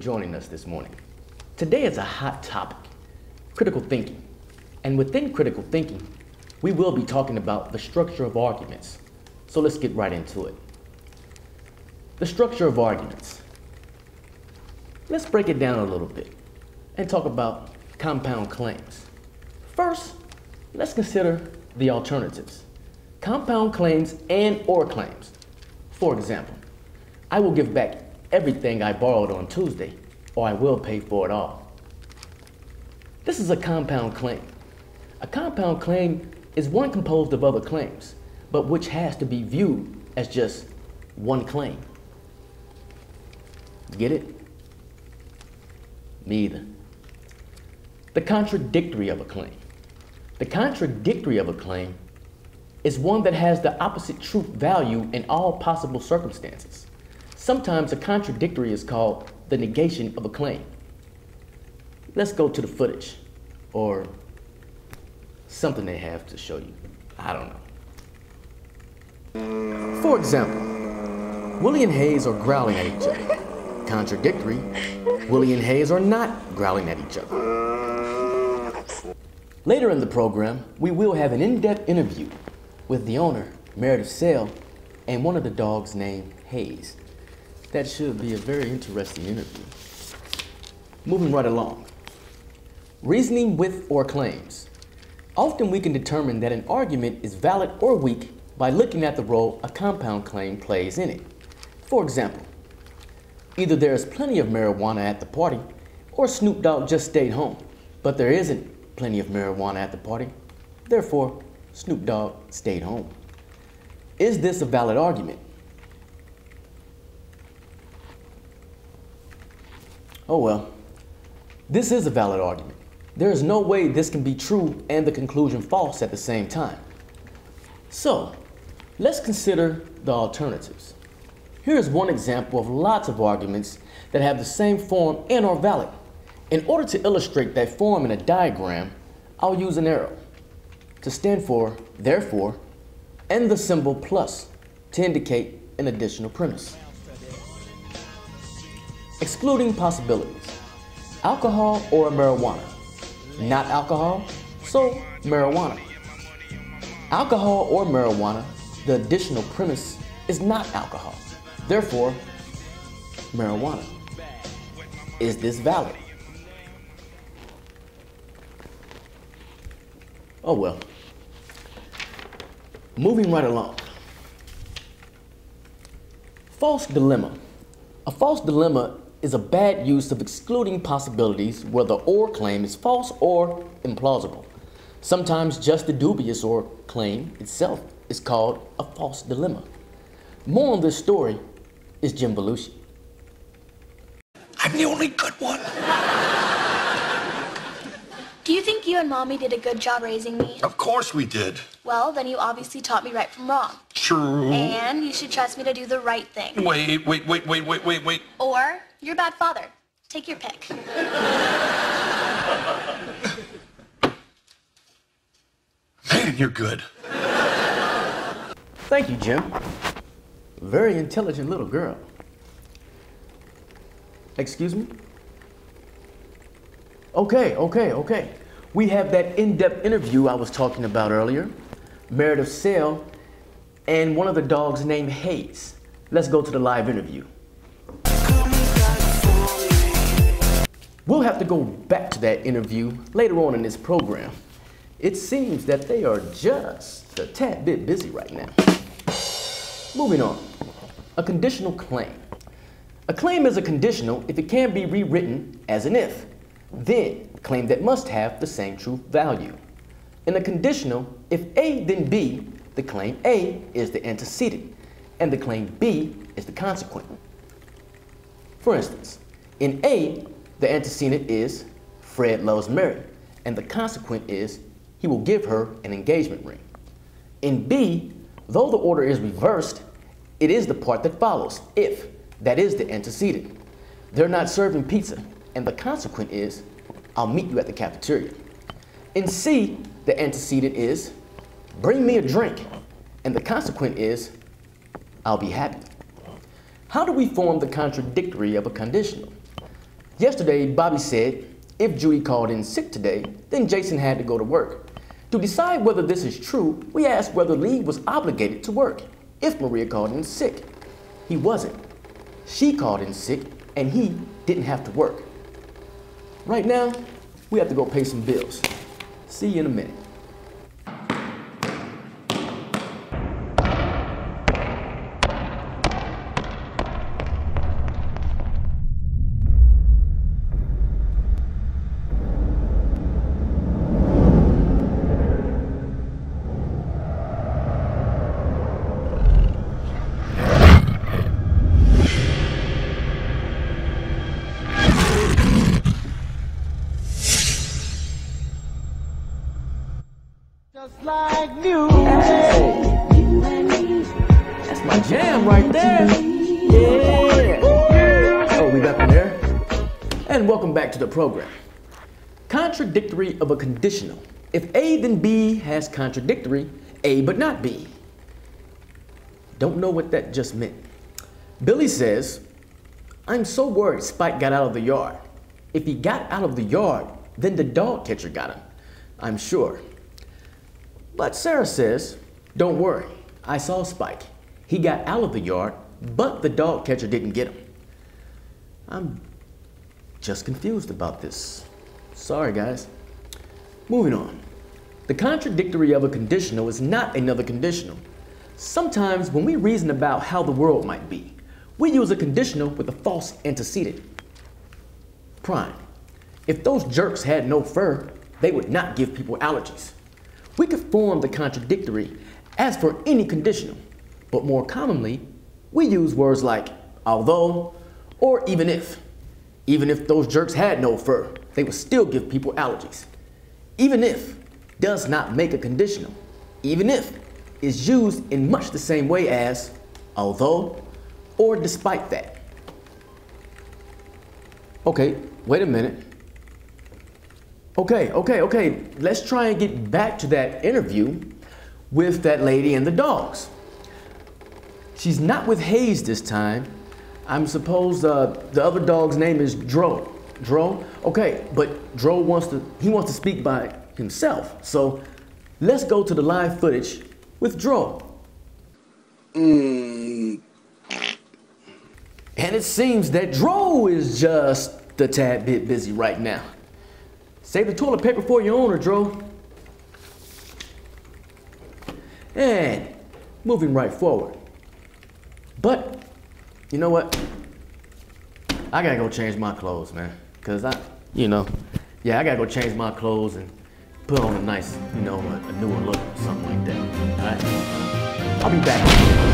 joining us this morning. Today is a hot topic, critical thinking. And within critical thinking, we will be talking about the structure of arguments. So let's get right into it. The structure of arguments. Let's break it down a little bit and talk about compound claims. First, let's consider the alternatives. Compound claims and or claims. For example, I will give back everything I borrowed on Tuesday, or I will pay for it all. This is a compound claim. A compound claim is one composed of other claims, but which has to be viewed as just one claim. Get it? Me either. The contradictory of a claim. The contradictory of a claim is one that has the opposite truth value in all possible circumstances. Sometimes a contradictory is called the negation of a claim. Let's go to the footage, or something they have to show you. I don't know. For example, Willie and Hayes are growling at each other. Contradictory, Willie and Hayes are not growling at each other. Later in the program, we will have an in-depth interview with the owner, Meredith Sale, and one of the dogs named Hayes. That should be a very interesting interview. Moving right along. Reasoning with or claims. Often we can determine that an argument is valid or weak by looking at the role a compound claim plays in it. For example, either there is plenty of marijuana at the party, or Snoop Dogg just stayed home, but there isn't plenty of marijuana at the party, therefore Snoop Dogg stayed home. Is this a valid argument? Oh well, this is a valid argument. There is no way this can be true and the conclusion false at the same time. So, let's consider the alternatives. Here is one example of lots of arguments that have the same form and are valid. In order to illustrate that form in a diagram, I'll use an arrow to stand for therefore, and the symbol plus to indicate an additional premise. Excluding possibilities. Alcohol or marijuana. Not alcohol, so marijuana. Alcohol or marijuana, the additional premise is not alcohol. Therefore, marijuana. Is this valid? Oh well. Moving right along. False dilemma. A false dilemma is a bad use of excluding possibilities where the or claim is false or implausible. Sometimes just the dubious or claim itself is called a false dilemma. More on this story is Jim Belushi. I'm the only good one. Do you think you and Mommy did a good job raising me? Of course we did. Well, then you obviously taught me right from wrong. True. And you should trust me to do the right thing. Wait. Or you're a bad father. Take your pick. Man, you're good. Thank you, Jim. Very intelligent little girl. Excuse me? Okay. We have that in-depth interview I was talking about earlier. Meredith Sale and one of the dogs named Hayes. Let's go to the live interview. We'll have to go back to that interview later on in this program. It seems that they are just a tad bit busy right now. Moving on. A conditional claim. A claim is a conditional if it can be rewritten as an if. Then, a claim that must have the same truth value. In a conditional, if A then B, the claim A is the antecedent, and the claim B is the consequent. For instance, in A, the antecedent is Fred loves Mary, and the consequent is he will give her an engagement ring. In B, though the order is reversed, it is the part that follows, if, that is the antecedent. They're not serving pizza, and the consequent is, I'll meet you at the cafeteria. In C, the antecedent is, bring me a drink, and the consequent is, I'll be happy. How do we form the contradictory of a conditional? Yesterday, Bobby said if Judy called in sick today, then Jason had to go to work. To decide whether this is true, we asked whether Lee was obligated to work if Maria called in sick. He wasn't. She called in sick, and he didn't have to work. Right now, we have to go pay some bills. See you in a minute. Just like new. Hey. That's my jam right there. Yeah. Oh, we back on there? And welcome back to the program. Contradictory of a conditional. If A then B has contradictory, A but not B. Don't know what that just meant. Billy says, I'm so worried Spike got out of the yard. If he got out of the yard, then the dog catcher got him, I'm sure. But Sarah says, don't worry, I saw Spike. He got out of the yard, but the dog catcher didn't get him. I'm just confused about this. Sorry, guys. Moving on. The contradictory of a conditional is not another conditional. Sometimes when we reason about how the world might be, we use a conditional with a false antecedent. Prime. If those jerks had no fur, they would not give people allergies. We could form the contradictory as for any conditional, but more commonly, we use words like although or even if. Even if those jerks had no fur, they would still give people allergies. Even if does not make a conditional. Even if is used in much the same way as although or despite that. Okay, wait a minute. Okay. Let's try and get back to that interview with that lady and the dogs. She's not with Hayes this time. I'm suppose the other dog's name is Dro. Dro? Okay, but Dro wants to speak by himself. So let's go to the live footage with Dro. And it seems that Dro is just a tad bit busy right now. Save the toilet paper for your owner, Dro. And moving right forward. But, you know what? I gotta go change my clothes, man. Cause I gotta go change my clothes and put on a nice, a newer look or something like that. All right? I'll be back.